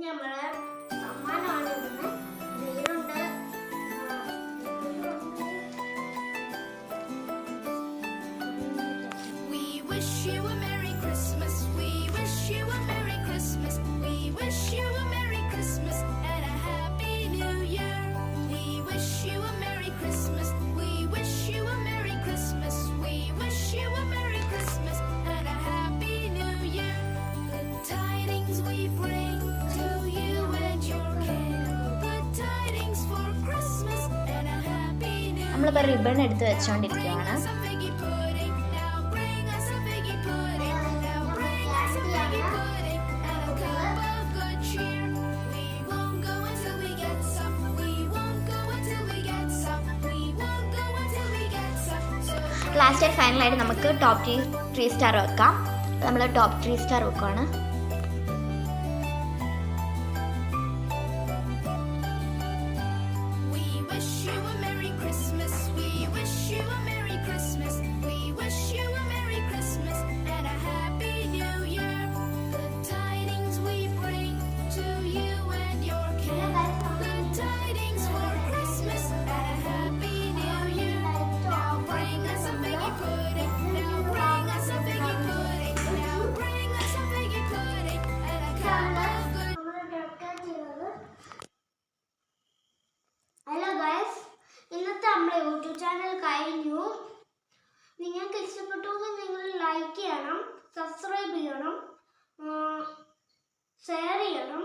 നമ്മളെ സമ്മാനമാണ് ഇന്ന് വീടുണ്ട്. We wish you a Merry Christmas. We wish you a Merry Christmas. We wish you a Merry Christmas and a Happy New Year. We wish you a Merry Christmas. We wish you a Merry Christmas. We wish you a Merry Christmas and a Happy New Year. Good tidings we bring to you and your kin. Good tidings for Christmas and a Happy New Year. നമ്മളിപ്പോൾ ribbon എടുത്ത് വെച്ചുകൊണ്ടിരിക്കുകയാണ്. Bring us a figgy pudding. Now bring us a figgy pudding. Now bring us a figgy pudding and a cup of good cheer. We won't go until we get some. We won't go until we get some. We won't go until we get some. So last and ഫൈനലായിട്ട് നമുക്ക് top 3 star വെക്കാം. നമ്മൾ top 3 star വെക്കുകയാണ്. we wish you a Merry Christmas. We wish you a Merry Christmas. We wish you a Merry Christmas and a Happy New Year. Good tidings we bring to you and your kin. Good tidings for Christmas and a Happy New Year. Now bring us a figgy pudding. Now bring us a figgy pudding. Now bring us a figgy pudding and a cup of good. Hello guys, ഇന്നത്തെ നമ്മുടെ YouTube channel കഴിഞ്ഞു. നിങ്ങൾക്ക് ഇഷ്ടപ്പെട്ടുവെങ്കിൽ നിങ്ങൾ like ചെയ്യണം, subscribe ചെയ്യണം, share ചെയ്യണം.